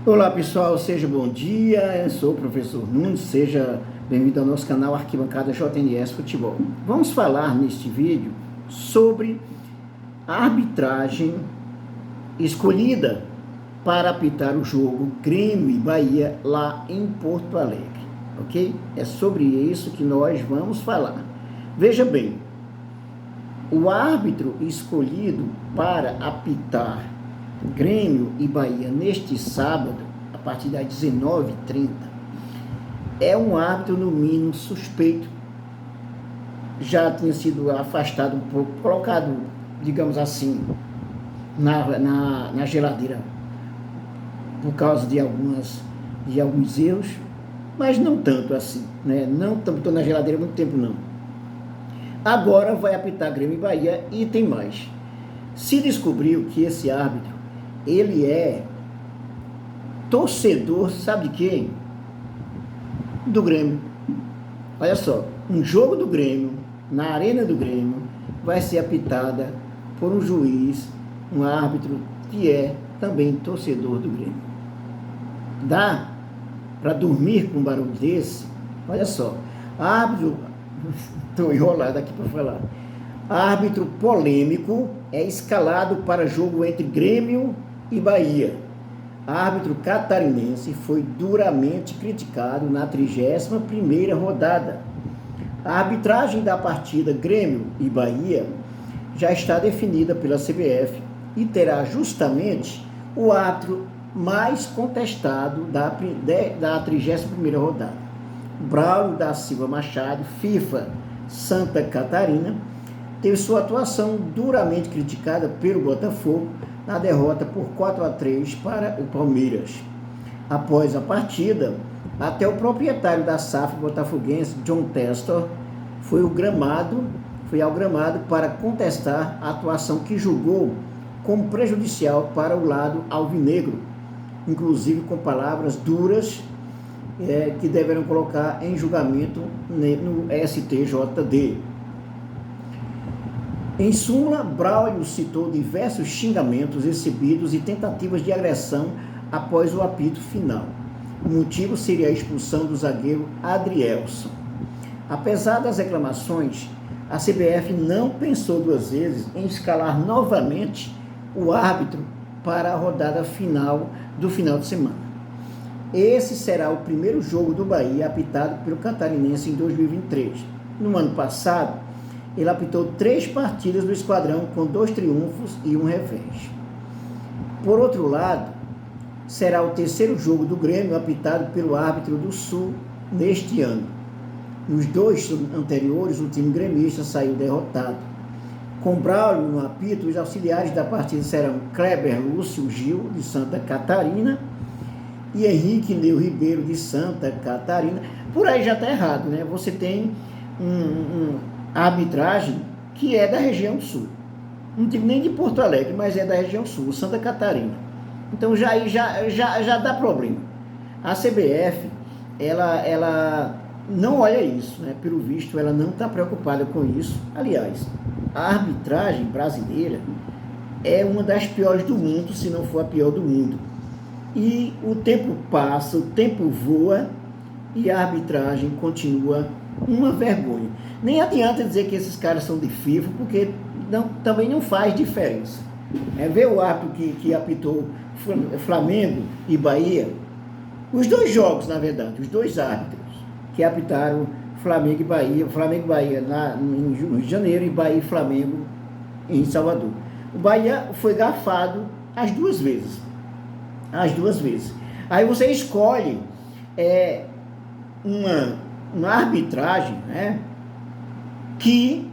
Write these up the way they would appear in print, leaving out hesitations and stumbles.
Olá pessoal, seja bom dia, eu sou o professor Nunes, seja bem-vindo ao nosso canal Arquibancada JNS Futebol. Vamos falar neste vídeo sobre a arbitragem escolhida para apitar o jogo Grêmio e Bahia lá em Porto Alegre, ok? É sobre isso que nós vamos falar. Veja bem, o árbitro escolhido para apitar Grêmio e Bahia neste sábado, a partir das 19h30, é um árbitro no mínimo suspeito. Já tinha sido afastado um pouco, colocado, digamos assim, na geladeira por causa de alguns erros, mas não tanto assim, né? Não estou na geladeira há muito tempo não. Agora vai apitar Grêmio e Bahia e tem mais. Se descobriu que esse árbitro ele é torcedor, sabe de quem? Do Grêmio. Olha só, um jogo do Grêmio, na arena do Grêmio, vai ser apitada por um juiz, um árbitro que é também torcedor do Grêmio. Dá para dormir com um barulho desse? Olha só, árbitro, estou enrolado aqui para falar, árbitro polêmico é escalado para jogo entre Grêmio e Bahia. Árbitro catarinense foi duramente criticado na 31ª rodada. A arbitragem da partida Grêmio e Bahia já está definida pela CBF e terá justamente o árbitro mais contestado da 31ª rodada. Braulio da Silva Machado, FIFA Santa Catarina, teve sua atuação duramente criticada pelo Botafogo na derrota por 4-3 para o Palmeiras. Após a partida, até o proprietário da SAF botafoguense, John Testor, foi ao gramado para contestar a atuação que julgou como prejudicial para o lado alvinegro, inclusive com palavras duras que deverão colocar em julgamento no STJD. Em súmula, Braulio citou diversos xingamentos recebidos e tentativas de agressão após o apito final. O motivo seria a expulsão do zagueiro Adrielson. Apesar das reclamações, a CBF não pensou duas vezes em escalar novamente o árbitro para a rodada final do final de semana. Esse será o primeiro jogo do Bahia apitado pelo catarinense em 2023. No ano passado, ele apitou 3 partidas do esquadrão com 2 triunfos e 1 revés. Por outro lado, será o terceiro jogo do Grêmio apitado pelo árbitro do Sul neste ano. Nos 2 anteriores, o time gremista saiu derrotado. Com Braulio no apito, os auxiliares da partida serão Kleber Lúcio Gil, de Santa Catarina, e Henrique Neu Ribeiro, de Santa Catarina. Por aí já está errado, né? Você tem a arbitragem que é da região sul. Não digo nem de Porto Alegre, mas é da região sul, Santa Catarina. Então já dá problema. A CBF, ela não olha isso, né? Pelo visto, ela não está preocupada com isso. Aliás, a arbitragem brasileira é uma das piores do mundo, se não for a pior do mundo. E o tempo passa, o tempo voa e a arbitragem continua uma vergonha. Nem adianta dizer que esses caras são de FIFA, porque também não faz diferença. Ver o árbitro que apitou Flamengo e Bahia, os 2 jogos, na verdade, os 2 árbitros que apitaram Flamengo e Bahia no Rio de Janeiro e Bahia e Flamengo em Salvador. O Bahia foi garfado as 2 vezes. As 2 vezes. Aí você escolhe uma arbitragem, né, que,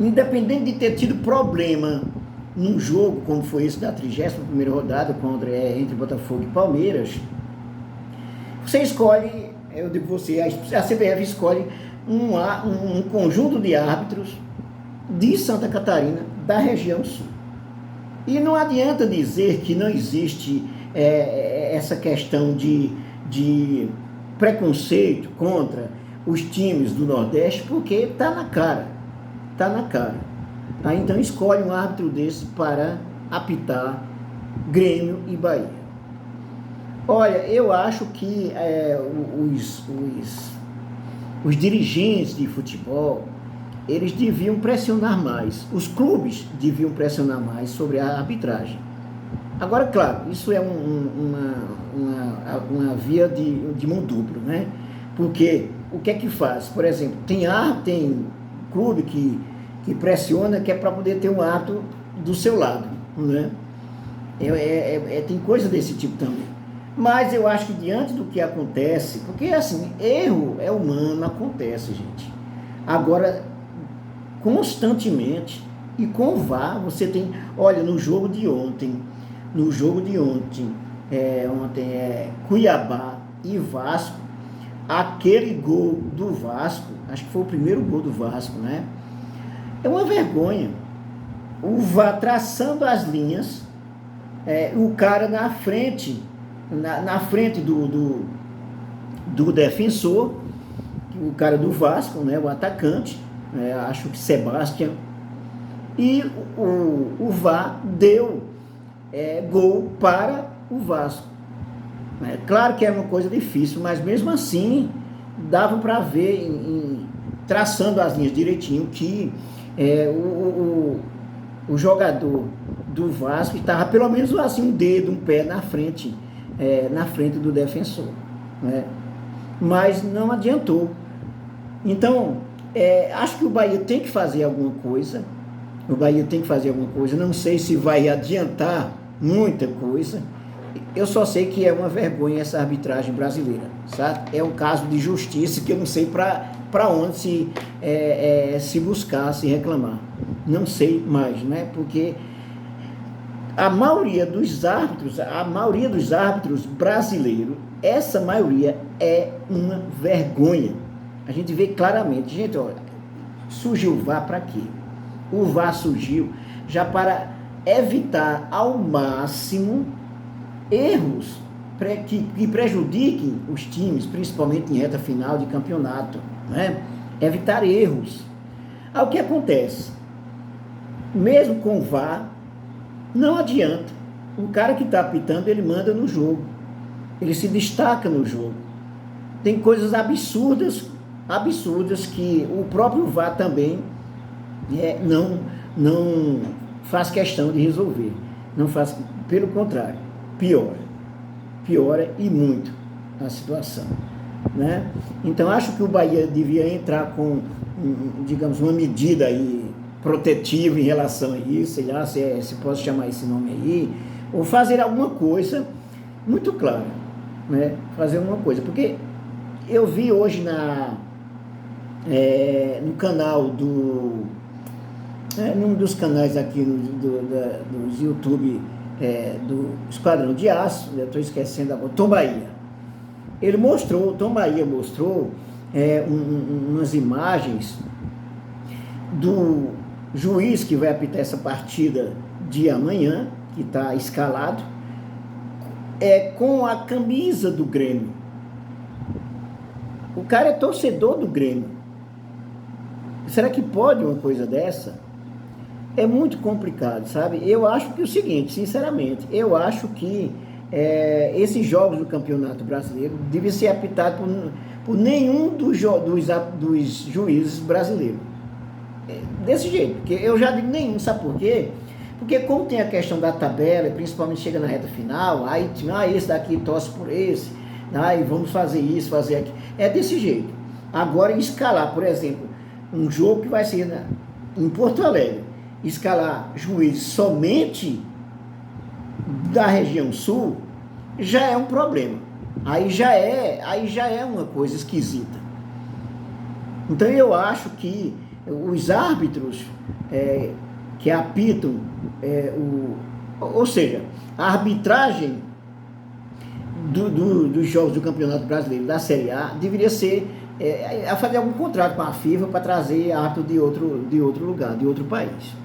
independente de ter tido problema num jogo, como foi esse da 31ª rodada entre Botafogo e Palmeiras, você escolhe, eu digo você, a CBF escolhe um conjunto de árbitros de Santa Catarina, da região sul. E não adianta dizer que não existe essa questão de preconceito contra os times do Nordeste, porque está na cara. Então escolhe um árbitro desse para apitar Grêmio e Bahia. Olha, eu acho que os dirigentes de futebol, eles deviam pressionar mais, os clubes deviam pressionar mais sobre a arbitragem. Agora, claro, isso é uma via de mão dupla, né? Porque o que é que faz? Por exemplo, tem clube que pressiona, que é para poder ter um ato do seu lado, né? Tem coisa desse tipo também. Mas eu acho que diante do que acontece, porque assim, erro é humano, acontece, gente. Agora, constantemente, e com o VAR, você tem, olha, no jogo de ontem, Cuiabá e Vasco, aquele gol do Vasco, acho que foi o primeiro gol do Vasco, né? É uma vergonha. O VAR traçando as linhas, o cara na frente, na frente do defensor, o cara do Vasco, né, o atacante, acho que Sebastião, e o VAR deu gol para o Vasco. Claro que era uma coisa difícil, mas mesmo assim dava para ver, traçando as linhas direitinho, que o jogador do Vasco estava pelo menos assim, um dedo, um pé na frente do defensor, né? Mas não adiantou. Então, acho que o Bahia tem que fazer alguma coisa. Não sei se vai adiantar muita coisa. Eu só sei que é uma vergonha essa arbitragem brasileira, sabe? É um caso de justiça que eu não sei para onde se buscar, se reclamar. Não sei mais, né? Porque a maioria dos árbitros brasileiros, essa maioria é uma vergonha. A gente vê claramente. Gente, olha, surgiu o VAR para quê? O VAR surgiu já para evitar ao máximo erros que prejudiquem os times, principalmente em reta final de campeonato, né? Evitar erros. Aí o que acontece? Mesmo com o VAR, não adianta. O cara que está apitando, ele manda no jogo. Ele se destaca no jogo. Tem coisas absurdas que o próprio VAR também não faz questão de resolver. Não faz, pelo contrário, piora e muito a situação, né? Então acho que o Bahia devia entrar com, digamos, uma medida aí protetiva em relação a isso, sei lá se posso chamar esse nome aí, ou fazer alguma coisa muito clara, né? Fazer alguma coisa, porque eu vi hoje no canal num dos canais aqui dos YouTube, do Esquadrão de Aço, eu estou esquecendo agora, Tom Bahia. Tom Bahia mostrou umas imagens do juiz que vai apitar essa partida de amanhã, que está escalado, com a camisa do Grêmio. O cara é torcedor do Grêmio. Será que pode uma coisa dessa? É muito complicado, sabe? Eu acho que é o seguinte, sinceramente, eu acho que esses jogos do Campeonato Brasileiro devem ser apitados por nenhum dos juízes brasileiros. Desse jeito, porque eu já digo nenhum, sabe por quê? Porque como tem a questão da tabela, principalmente chega na reta final, aí esse daqui torce por esse, aí vamos fazer isso, fazer aquilo. É desse jeito. Agora, escalar, por exemplo, um jogo que vai ser em Porto Alegre, escalar juízes somente da região sul, já é um problema. Aí já é uma coisa esquisita. Então eu acho que os árbitros que apitam, ou seja, a arbitragem dos jogos do Campeonato Brasileiro, da Série A, deveria ser a fazer algum contrato com a FIFA para trazer árbitro de outro lugar, de outro país.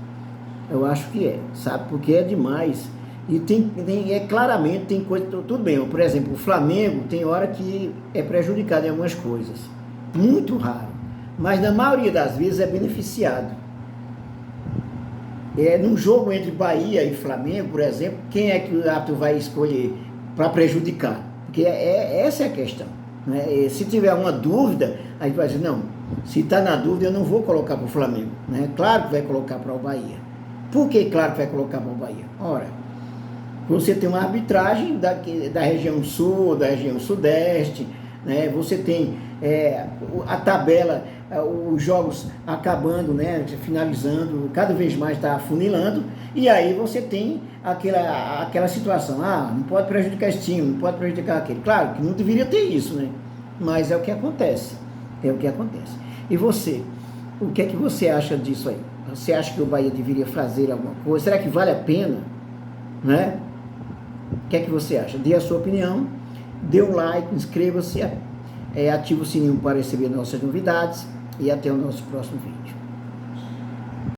Eu acho que sabe? Porque é demais. E claramente tem coisa, tudo bem, por exemplo, o Flamengo tem hora que é prejudicado em algumas coisas, muito raro, mas na maioria das vezes é beneficiado. Num jogo entre Bahia e Flamengo, por exemplo, quem é que o árbitro vai escolher para prejudicar? Porque essa é a questão. Né? E se tiver uma dúvida, a gente vai dizer, não, se está na dúvida, eu não vou colocar para o Flamengo. Né? Claro que vai colocar para o Bahia. Por que claro que vai colocar para o Bahia? Ora, você tem uma arbitragem da região sul, da região sudeste, né? Você tem a tabela, os jogos acabando, né? Finalizando, cada vez mais está afunilando, e aí você tem aquela situação, não pode prejudicar esse time, não pode prejudicar aquele. Claro que não deveria ter isso, né? Mas é o que acontece, E você, o que é que você acha disso aí? Você acha que o Bahia deveria fazer alguma coisa? Será que vale a pena, né? O que é que você acha? Dê a sua opinião, dê um like, inscreva-se, ative o sininho para receber nossas novidades e até o nosso próximo vídeo.